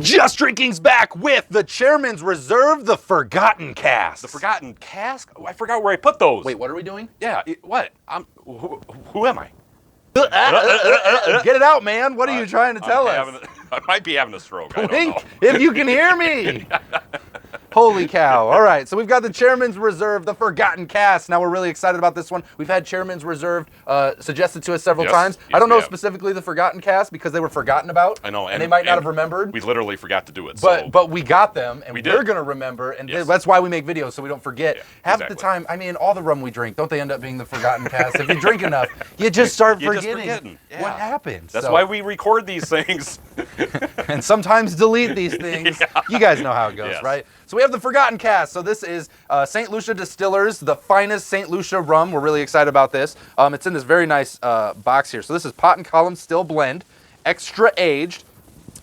Just Drinking's back with the Chairman's Reserve, the Forgotten Casks. The Forgotten Cask? Oh, I forgot where I put those. Wait, what are we doing? Yeah, what? Who am I? Get it out, man. What are you trying to tell us? I might be having a stroke. I don't Blink know. if you can hear me. Holy cow. All right, so we've got the Chairman's Reserve, the Forgotten Cask. Now we're really excited about this one. We've had Chairman's Reserve suggested to us several times. Yes, I don't know we have. specifically the Forgotten Cask because they were forgotten about. I know. And they might not have remembered. We literally forgot to do it. But we got them, and We we're did. going to remember, and Yes. that's why we make videos, so we don't forget. Yeah, Half exactly. the time, I mean, all the rum we drink, don't they end up being the Forgotten Cask? If you drink enough, you just start You're just forgetting forgetting. Yeah. what happens. That's So- why we record these things. and sometimes delete these things. Yeah. You guys know how it goes, Yes. right? So we have the Forgotten Cask. So this is St. Lucia Distillers, the finest St. Lucia rum. We're really excited about this. It's in this very nice box here. So this is pot and column still blend, extra aged,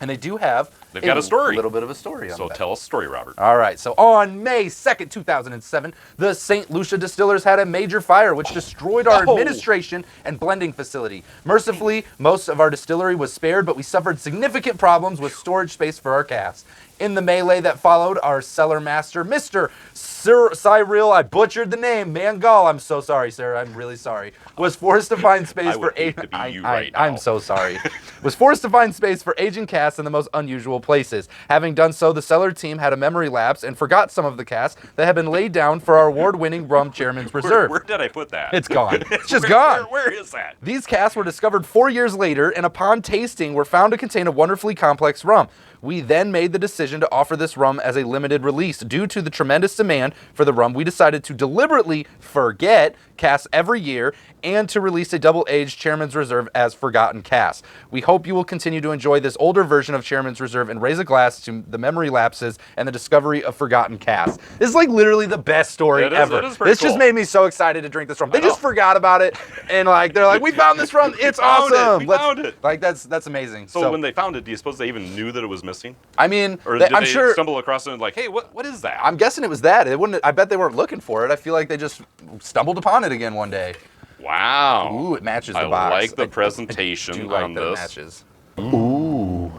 and they do have They've got a story. little bit of a story on So that. tell us a story, Robert. All right, so on May 2nd, 2007, the St. Lucia Distillers had a major fire which destroyed our administration and blending facility. Mercifully, most of our distillery was spared, but we suffered significant problems with storage space for our casks. In the melee that followed, our cellar master, Mr. Cyril, I butchered the name, Mangal, I'm so sorry, sir, I'm really sorry, was forced to find space I for would hate to be you right now. I'm so sorry. Was forced to find space for aging casks in the most unusual places. Having done so, the cellar team had a memory lapse and forgot some of the casks that had been laid down for our award-winning rum Chairman's Reserve. Where did I put that? It's gone. It's just gone. Where is that? These casks were discovered 4 years later and upon tasting were found to contain a wonderfully complex rum. We then made the decision to offer this rum as a limited release. Due to the tremendous demand for the rum, we decided to deliberately forget casks every year and to release a double-aged Chairman's Reserve as Forgotten Casks. We hope you will continue to enjoy this older version of Chairman's Reserve and raise a glass to the memory lapses and the discovery of Forgotten Casks. This is like literally the best story ever. It is pretty This just cool. made me so excited to drink this rum. They just forgot about it and like they're like, we found this rum. It's found it. awesome. We found it. Like that's amazing. So when they found it, do you suppose they even knew that it was missing? I mean, Or did I'm they sure. stumble across it and like, hey, what is that? I'm guessing it was that. It wouldn't. I bet they weren't looking for it. I feel like they just stumbled upon it again one day. Wow. Ooh, it matches the I box. like the I presentation do like on that it this. matches. Ooh.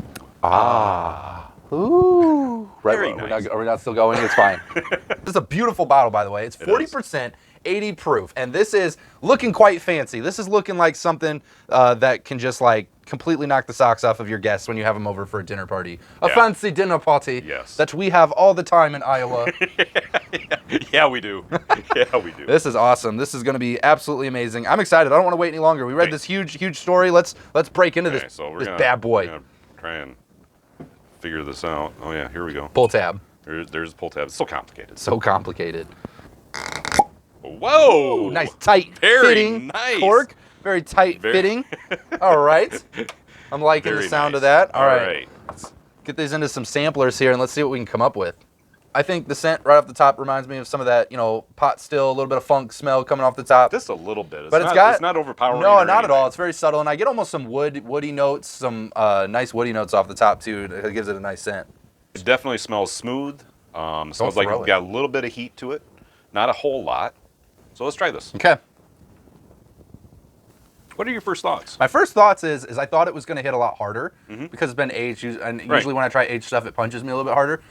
Ah. Ooh. Right. Very Are nice. we not still going? It's fine. This is a beautiful bottle, by the way. It's 40%. 80 proof, and this is looking quite fancy. This is looking like something that can just like completely knock the socks off of your guests when you have them over for a dinner party. A Yeah. fancy dinner party Yes. that we have all the time in Iowa. Yeah, we do. Yeah, we do. This is awesome. This is going to be absolutely amazing. I'm excited. I don't want to wait any longer. We read Okay. this huge story. Let's break into Okay, this, so we're this gonna, bad boy. we're gonna try and figure this out. Oh yeah, here we go. Pull tab. There's a pull tab. It's so complicated. So complicated. Whoa! Nice tight Very fitting nice. cork. Very tight fitting. All right. I'm liking Very the sound nice. of that. All All right. right. Let's get these into some samplers here and let's see what we can come up with. I think the scent right off the top reminds me of some of that, pot still, a little bit of funk smell coming off the top. Just a little bit. But it's not overpowering. No, or not at anything. all. It's very subtle, and I get almost some woody notes, some nice woody notes off the top too. It gives it a nice scent. It definitely smells smooth. Smells like throw it's it. got a little bit of heat to it. Not a whole lot. So let's try this. Okay. What are your first thoughts? My first thoughts is I thought it was going to hit a lot harder Mm-hmm. because it's been aged, and Right. usually when I try aged stuff, it punches me a little bit harder.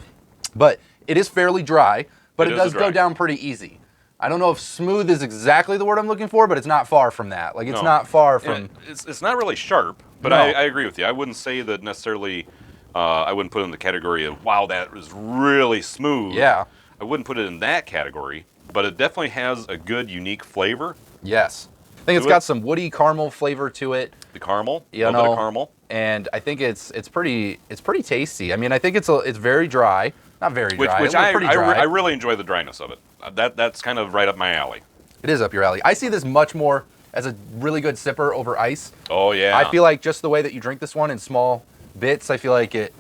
But it is fairly dry, but It it is does dry. go down pretty easy. I don't know if smooth is exactly the word I'm looking for, but it's not far from that. Like it's No. not far Yeah, from. it's not really sharp, but No. I agree with you. I wouldn't say that necessarily. I wouldn't put it in the category of wow, that was really smooth. Yeah. I wouldn't put it in that category, but it definitely has a good, unique flavor. Yes. I think it's Do it. got some woody caramel flavor to it. The caramel, You a little bit know, of caramel. and I think it's pretty tasty. I mean, I think it's very dry, not very dry, Which pretty dry. I really enjoy the dryness of it. That's kind of right up my alley. It is up your alley. I see this much more as a really good sipper over ice. Oh yeah. I feel like just the way that you drink this one in small bits, I feel like it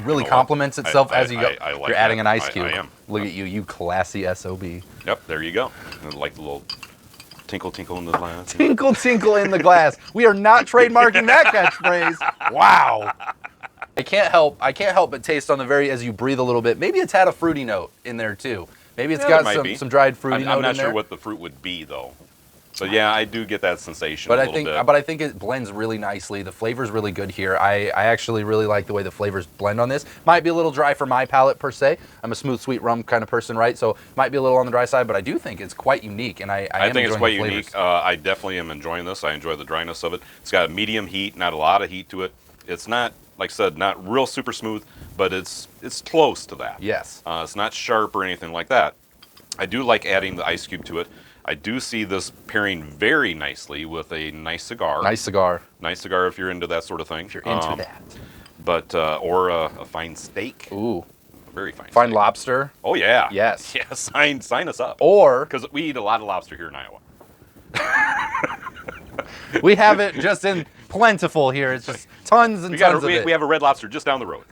really You know what? complements itself as you go. I like You're adding that. an ice I cube. am. Look at you classy SOB. Yep, there you go. And like the little tinkle tinkle in the glass. Tinkle tinkle in the glass. We are not trademarking that catchphrase. Wow. I can't help but taste on the very, as you breathe a little bit. Maybe it's had a fruity note in there too. Maybe it's Yeah, there got might be. some dried fruity note I'm not in sure there. what the fruit would be though. But yeah, I do get that sensation But a I little think, bit. but I think it blends really nicely. The flavor's really good here. I actually really like the way the flavors blend on this. Might be a little dry for my palate per se. I'm a smooth, sweet rum kind of person, right? So might be a little on the dry side, but I do think it's quite unique, and I am think it's enjoying quite the flavors. unique. I definitely am enjoying this. I enjoy the dryness of it. It's got a medium heat, not a lot of heat to it. It's not, like I said, not real super smooth, but it's close to that. Yes. It's not sharp or anything like that. I do like adding the ice cube to it. I do see this pairing very nicely with a nice cigar. Nice cigar. Nice cigar if you're into that sort of thing. If you're into that. But or a fine steak. Ooh. Very fine. Fine steak. lobster. Oh yeah. Yes. Yeah. Sign us up. Or Because we eat a lot of lobster here in Iowa. we have it just in plentiful here. It's just tons and tons of it. We have a Red Lobster just down the road.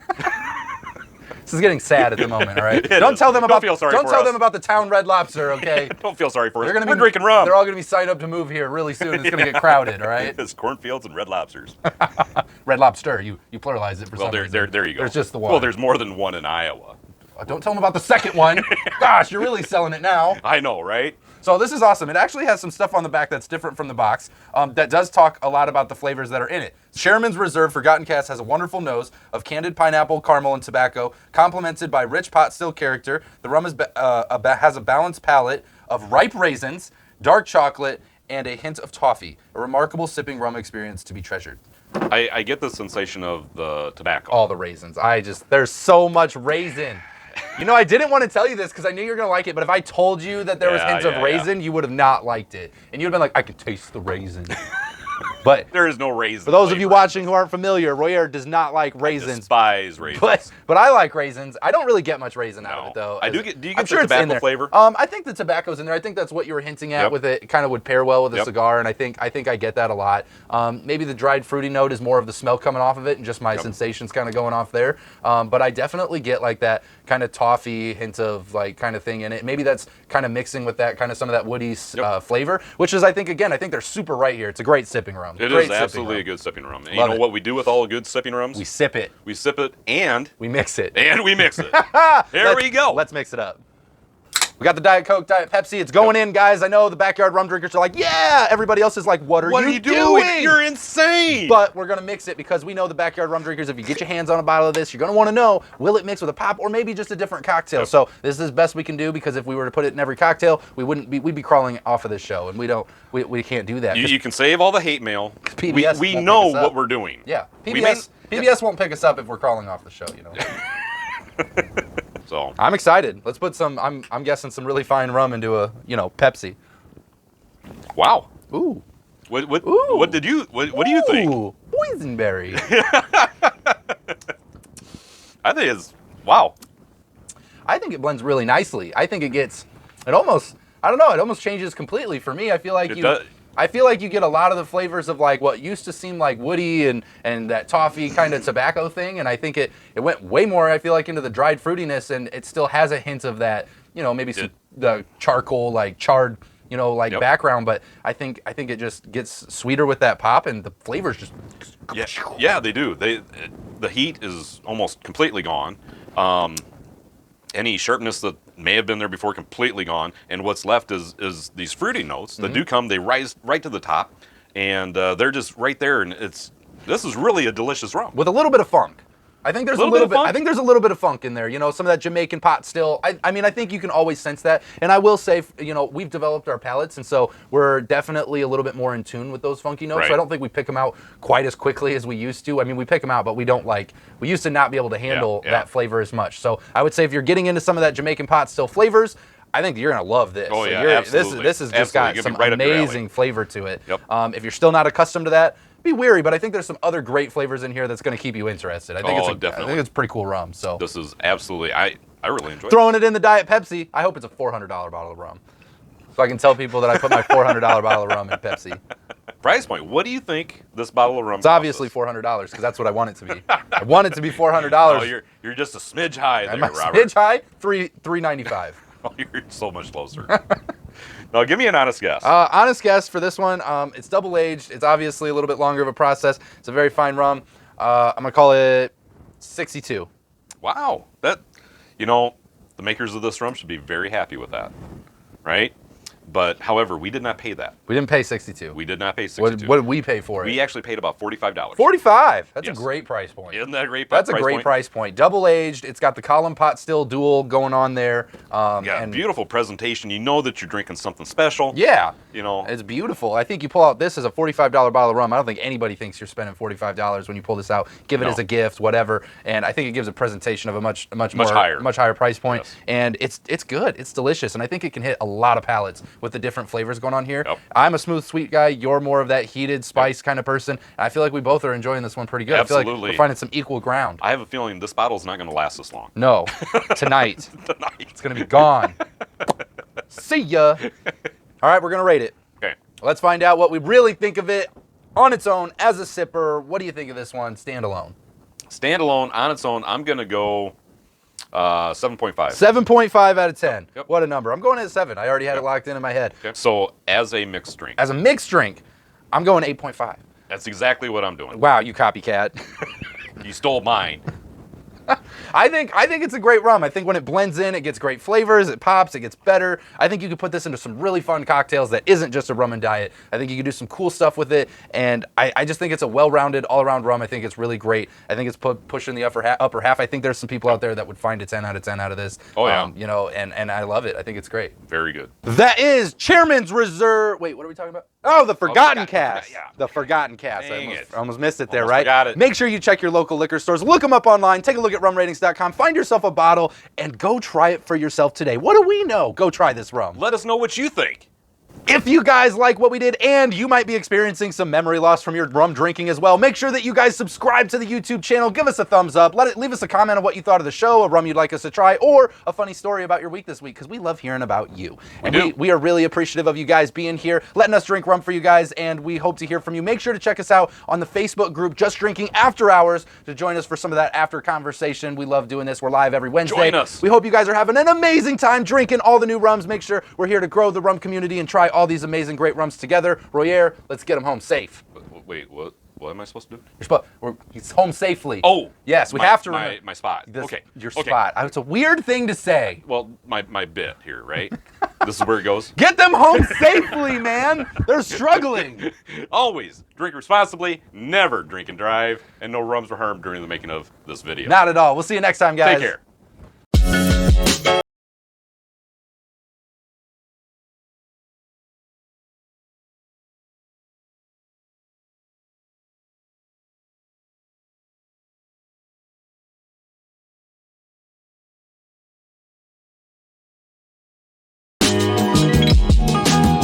This is getting sad at the moment, all right? It Don't is. tell them Don't about feel sorry don't for tell us. them about the town Red Lobster, okay? Don't feel sorry for us. They're gonna We're be drinking rum. They're all going to be signed up to move here really soon. It's going to get crowded, all right? It's cornfields and Red Lobsters. Red Lobster, you pluralize it for Well, some reason. there you go. There's just the one. Well, there's more than one in Iowa. Don't tell them about the second one. Gosh, you're really selling it now. I know, right? So this is awesome. It actually has some stuff on the back that's different from the box that does talk a lot about the flavors that are in it. Sherman's Reserve Forgotten Cask has a wonderful nose of candied pineapple, caramel, and tobacco, complemented by rich pot still character. The rum has a balanced palate of ripe raisins, dark chocolate, and a hint of toffee. A remarkable sipping rum experience to be treasured. I get the sensation of the tobacco. All the raisins. There's so much raisin. You know, I didn't want to tell you this because I knew you were going to like it, but if I told you that there was hints of raisin, you would have not liked it. And you'd have been like, I can taste the raisin. But there is no raisin. for those of you watching who aren't familiar, Royer does not like I raisins. despise raisins. But I like raisins. I don't really get much raisin out of it, though. I do get. Do you I'm get sure the it's in tobacco there. flavor? I think the tobacco's in there. I think that's what you were hinting at with it. It kind of would pair well with a cigar, and I think I get that a lot. Maybe the dried fruity note is more of the smell coming off of it, and just my sensations kind of going off there. But I definitely get like that kind of toffee hint of like kind of thing in it. Maybe that's kind of mixing with that kind of some of that woody flavor, which is I think they're super right here. It's a great sipping rum. It is absolutely a good sipping rum. And you know what we do with all good sipping rums? We sip it. We sip it and We mix it. we mix it. There we go. Let's mix it up. We got the Diet Coke, Diet Pepsi. It's going in, guys. I know the backyard rum drinkers are like, yeah. Everybody else is like, what are you doing? You're insane. But we're going to mix it because we know the backyard rum drinkers, if you get your hands on a bottle of this, you're going to want to know, will it mix with a pop or maybe just a different cocktail? So this is as best we can do because if we were to put it in every cocktail, we'd be crawling off of this show. And we can't do that. You can save all the hate mail. PBS we won't know pick us up. what we're doing. Yeah. PBS won't pick us up if we're crawling off the show, you know. So I'm excited. Let's put some, I'm guessing some really fine rum into a, Pepsi. wow. Ooh. What do you think? Ooh, boysenberry. I think it's wow. I think it blends really nicely. I think it almost changes completely for me. I feel like you get a lot of the flavors of like what used to seem like woody and that toffee kind of tobacco thing, and I think it went way more, I feel like, into the dried fruitiness, and it still has a hint of that, maybe the charcoal, like charred, background, but I think it just gets sweeter with that pop, and the flavors just Yeah, they do. The heat is almost completely gone. Any sharpness that may have been there before, completely gone, and what's left is these fruity notes that do come. They rise right to the top, and they're just right there. And this is really a delicious rum with a little bit of funk. I think there's a little bit. funk? I think there's a little bit of funk in there. Some of that Jamaican pot still. I think you can always sense that. And I will say, we've developed our palates, and so we're definitely a little bit more in tune with those funky notes. Right. So I don't think we pick them out quite as quickly as we used to. I mean, we pick them out, but we don't we used to not be able to handle that flavor as much. So I would say if you're getting into some of that Jamaican pot still flavors, I think you're gonna love this. Oh, So yeah, you're- absolutely. This has just got some right up your alley. amazing flavor to it. Yep. If you're still not accustomed to that, be wary, but I think there's some other great flavors in here that's going to keep you interested. I think definitely. it's pretty cool rum. So This is absolutely. I really enjoy it. throwing it in the Diet Pepsi. I hope it's a $400 bottle of rum, so I can tell people that I put my $400 bottle of rum in Pepsi. Price point. What do you think this bottle of rum? It's obviously $400 because that's what I want it to be. I want it to be $400. Oh, you're just a smidge high there, Am I Robert. smidge high? $3.95. Oh, you're so much closer. No, give me an honest guess. Honest guess for this one. It's double aged. It's obviously a little bit longer of a process. It's a very fine rum. I'm gonna call it 62. Wow. The makers of this rum should be very happy with that, right? But however, we did not pay that. We didn't pay 62. We did not pay 62. What did we pay for it? We actually paid about $45. 45. That's Yes. a great price point. Isn't that a great That's price a great point? price point. Double aged. It's got the column pot still dual going on there. Yeah, and beautiful presentation. You know that you're drinking something special. yeah, You know, it's beautiful. I think you pull out this as a $45 bottle of rum. I don't think anybody thinks you're spending $45 when you pull this out. Give it as a gift, whatever. And I think it gives a presentation of a much higher price point. Yes. And it's good. It's delicious. And I think it can hit a lot of palates with the different flavors going on here. Yep. I'm a smooth, sweet guy. You're more of that heated spice kind of person. And I feel like we both are enjoying this one pretty good. I feel like Absolutely. we're finding some equal ground. I have a feeling this bottle's not going to last this long. No, tonight. Tonight. It's going to be gone. See ya. All right, we're going to rate it. Okay. Let's find out what we really think of it on its own as a sipper. What do you think of this one standalone? Standalone, on its own, I'm going to go 7.5. 7.5 out of 10. Yep. What a number. I'm going at 7. I already had it locked in my head. Okay. So, as a mixed drink, As a mixed drink, I'm going 8.5. that's exactly what I'm doing. Wow, you copycat. You stole mine. I think it's a great rum. I think when it blends in, it gets great flavors, it pops, it gets better. I think you could put this into some really fun cocktails that isn't just a rum and diet. I think you could do some cool stuff with it, and I just think it's a well-rounded, all-around rum. I think it's really great. I think it's pushing the upper half. I think there's some people out there that would find a 10 out of 10 out of this. Oh, yeah. You know, and I love it. I think it's great. Very good. That is Chairman's Reserve. Wait, what are we talking about? Oh, the Forgotten Cask. yeah. The Forgotten Cask. Dang I almost missed it there, Almost right? forgot it. Make sure you check your local liquor stores. Look them up online. Take a look at rumratings.com. Find yourself a bottle and go try it for yourself today. What do we know? Go try this rum. Let us know what you think. If you guys like what we did, and you might be experiencing some memory loss from your rum drinking as well, make sure that you guys subscribe to the YouTube channel. Give us a thumbs up. Leave us a comment on what you thought of the show, a rum you'd like us to try, or a funny story about your week this week, because we love hearing about you. And we are really appreciative of you guys being here, letting us drink rum for you guys, and we hope to hear from you. Make sure to check us out on the Facebook group, Just Drinking After Hours, to join us for some of that after conversation. We love doing this. We're live every Wednesday. Join us. We hope you guys are having an amazing time drinking all the new rums. Make sure we're here to grow the rum community and try all these amazing, great rums together. Royer, let's get them home safe. Wait, what? What am I supposed to do? He's home safely. Oh, yes, we have to remember. my spot. This, Okay, your okay. spot. It's a weird thing to say. Well, my bit here, right? This is where it goes. Get them home safely, man. They're struggling. Always drink responsibly, never drink and drive, and no rums were harmed during the making of this video. Not at all. We'll see you next time, guys. Take care.